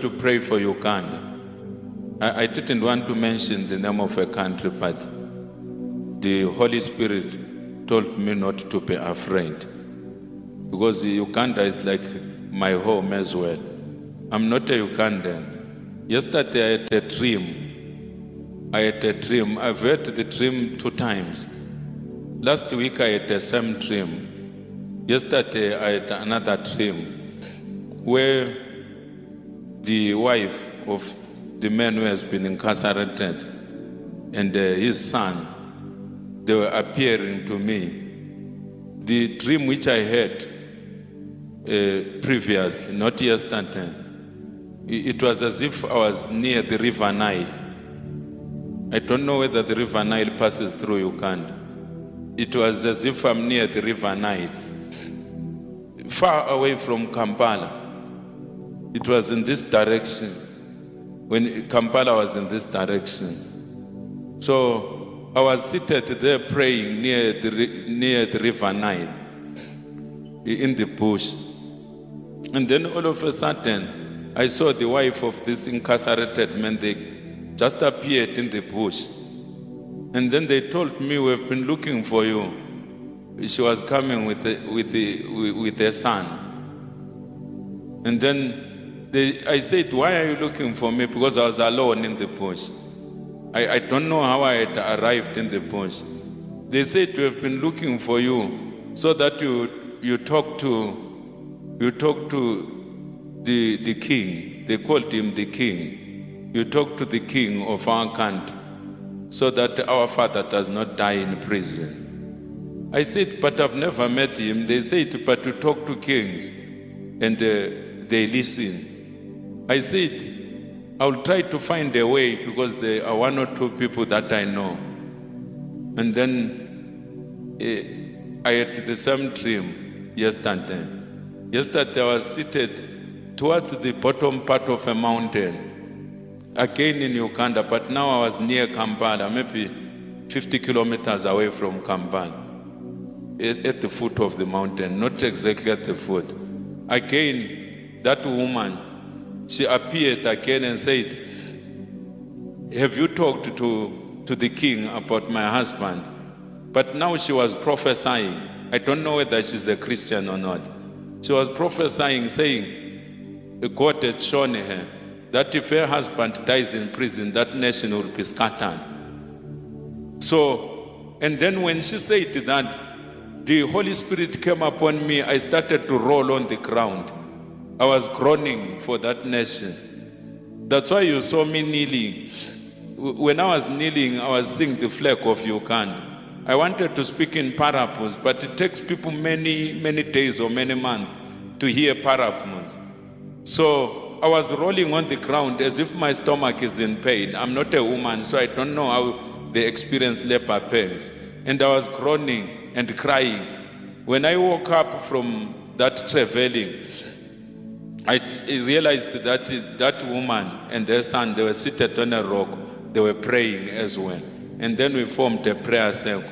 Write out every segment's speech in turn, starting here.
to pray for Uganda. I didn't want to mention the name of a country, but the Holy Spirit told me not to be afraid, because Uganda is like my home as well. I'm not a Ugandan. Yesterday I had a dream. I've had the dream 2 times. Last week I had the same dream. Yesterday I had another dream where the wife of the man who has been incarcerated and his son, they were appearing to me. The dream which I had previously, not yesterday, it was as if I was near the river Nile. I don't know whether the river Nile passes through Uganda. It was as if I'm near the river Nile, far away from Kampala. It was in this direction, when Kampala was in this direction. So I was seated there praying near the river Nile, in the bush. And then all of a sudden, I saw the wife of this incarcerated man. They just appeared in the bush. And then they told me, "We have been looking for you." She was coming with their son. And then I said, "Why are you looking for me?" Because I was alone in the bush. I don't know how I had arrived in the bush. They said, "We have been looking for you so that you talk to the king." They called him the king. "You talk to the king of our country so that our father does not die in prison." I said, "But I've never met him." They said, "But to talk to kings," and they listen. I said, "I'll try to find a way, because there are 1 or 2 people that I know." And then I had the same dream yesterday. Yesterday I was seated towards the bottom part of a mountain, again in Uganda, but now I was near Kampala, maybe 50 kilometers away from Kampala, at the foot of the mountain, not exactly at the foot. Again, that woman, she appeared again and said, "Have you talked to the king about my husband?" But now she was prophesying. I don't know whether she's a Christian or not. She was prophesying, saying God had shown her that if her husband dies in prison, that nation will be scattered. So, and then when she said that, the Holy Spirit came upon me. I started to roll on the ground. I was groaning for that nation. That's why you saw me kneeling. When I was kneeling, I was seeing the flag of Uganda. I wanted to speak in parables, but it takes people many days or many months to hear parables. So I was rolling on the ground as if my stomach is in pain. I'm not a woman, so I don't know how they experience labor pains. And I was groaning and crying. When I woke up from that traveling, I realized that that woman and their son, they were seated on a rock. They were praying as well. And then we formed a prayer circle.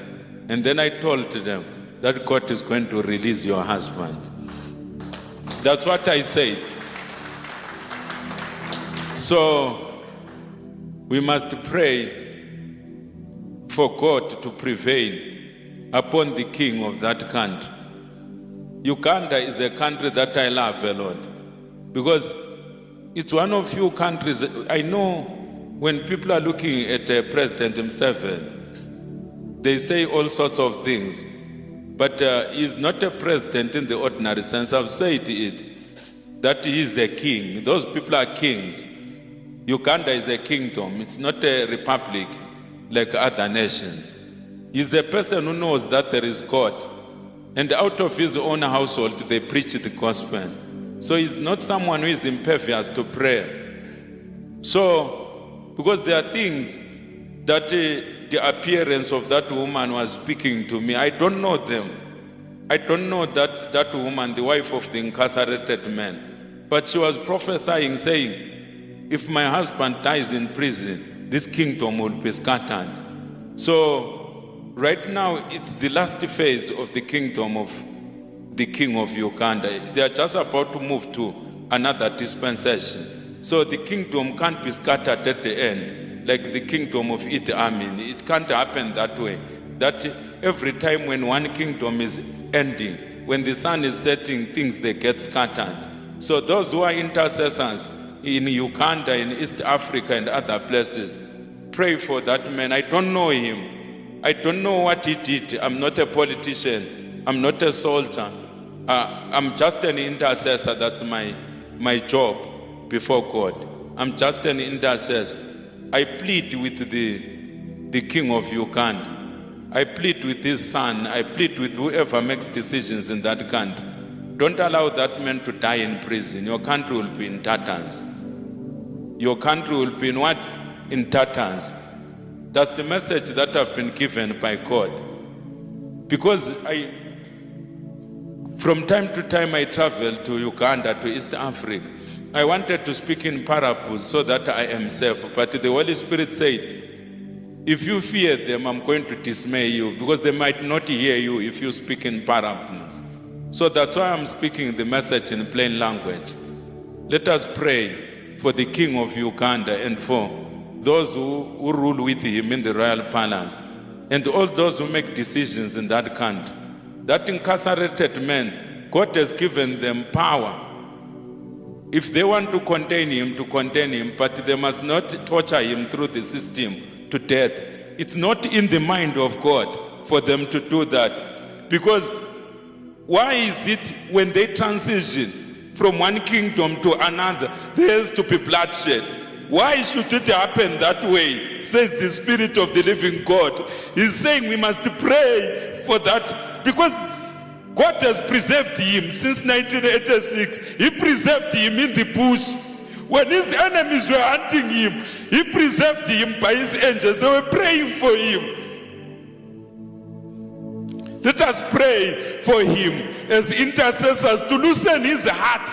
And then I told them that God is going to release your husband. That's what I said. So we must pray for God to prevail upon the king of that country. Uganda is a country that I love a lot, because it's one of few countries. I know when people are looking at President Museveni, they say all sorts of things, but he's not a president in the ordinary sense. I've said it, that he is a king. Those people are kings. Uganda is a kingdom. It's not a republic like other nations. He's a person who knows that there is God, and out of his own household they preach the gospel. So he's not someone who is impervious to prayer. So, because there are things that the appearance of that woman was speaking to me, I don't know them. I don't know that woman, the wife of the incarcerated man. But she was prophesying, saying, "If my husband dies in prison, this kingdom will be scattered." So right now, it's the last phase of the kingdom of the king of Uganda. They are just about to move to another dispensation. So the kingdom can't be scattered at the end, like the kingdom of Idi Amin. It can't happen that way. That every time when one kingdom is ending, when the sun is setting, things they get scattered. So those who are intercessors in Uganda, in East Africa and other places, pray for that man. I don't know him. I don't know what he did. I'm not a politician. I'm not a soldier. I'm just an intercessor. That's my job before God. I'm just an intercessor. I plead with the king of Uganda. I plead with his son. I plead with whoever makes decisions in that country. Don't allow that man to die in prison. Your country will be in tatters. Your country will be in what? In tatters. That's the message that I've been given by God. Because from time to time I travel to Uganda, to East Africa. I wanted to speak in parables so that I am safe. But the Holy Spirit said, if you fear them, I'm going to dismay you, because they might not hear you if you speak in parables. So that's why I'm speaking the message in plain language. Let us pray for the king of Uganda and for those who rule with him in the royal palace, and all those who make decisions in that country. That incarcerated man, God has given them power. If they want to contain him, but they must not torture him through the system to death. It's not in the mind of God for them to do that. Because why is it when they transition from one kingdom to another, there has to be bloodshed? Why should it happen that way? Says the Spirit of the living God. He's saying we must pray for that, because God has preserved him since 1986. He preserved him in the bush. When his enemies were hunting him, he preserved him by his angels. They were praying for him. Let us pray for him as intercessors to loosen his heart.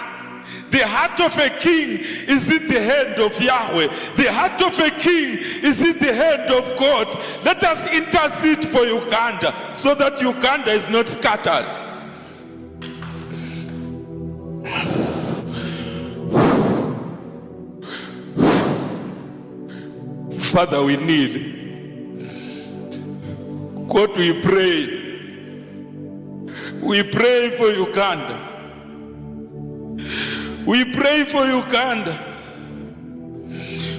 The heart of a king is in the hand of Yahweh. The heart of a king is in the hand of God. Let us intercede for Uganda so that Uganda is not scattered. Father, we need. God, we pray. We pray for Uganda. We pray for Uganda.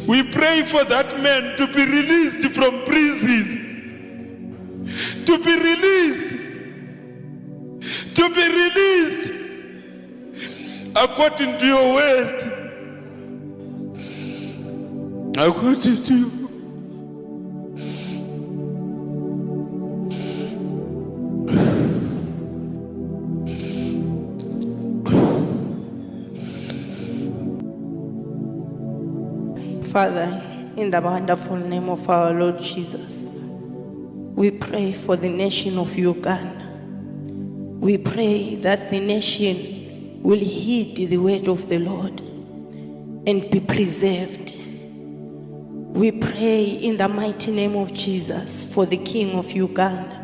We pray for that man to be released from prison. To be released. To be released according to your word. According to you. Father, in the wonderful name of our Lord Jesus, we pray for the nation of Uganda. We pray that the nation will heed the word of the Lord and be preserved. We pray in the mighty name of Jesus for the King of Uganda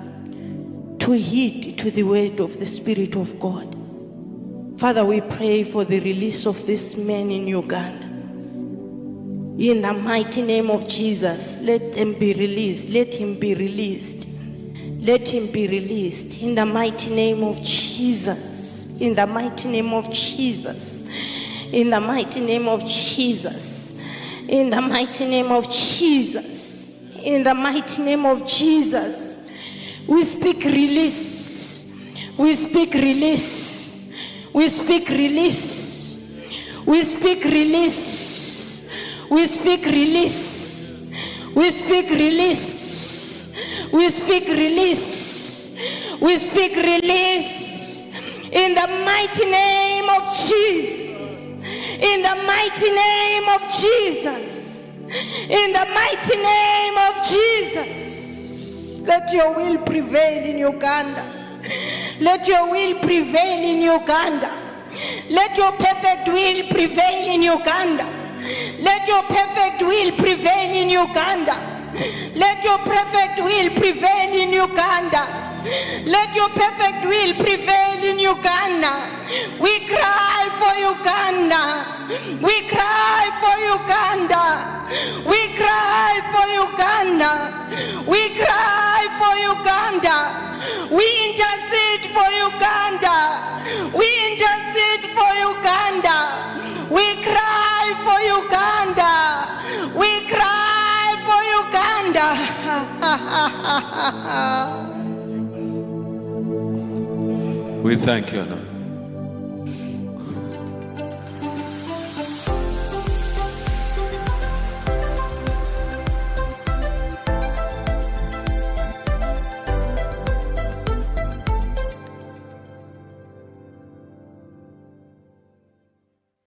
to heed to the word of the Spirit of God. Father, we pray for the release of this man in Uganda. In the mighty name of Jesus, let them be released. Let him be released. Let him be released. In the mighty name of Jesus. In the mighty name of Jesus. In the mighty name of Jesus. In the mighty name of Jesus. In the mighty name of Jesus. We speak release. We speak release. We speak release. We speak release. We speak release. We speak release. We speak release. We speak release. In the mighty name of Jesus. In the mighty name of Jesus. In the mighty name of Jesus. Let your will prevail in Uganda. Let your will prevail in Uganda. Let your perfect will prevail in Uganda. Let your perfect will prevail in Uganda. Let your perfect will prevail in Uganda. Let your perfect will prevail in Uganda. We cry for Uganda. We cry for Uganda. We cry for Uganda. We cry for Uganda. We intercede for Uganda. We intercede for Uganda. We cry for Uganda. We cry for Uganda. We thank you, Lord.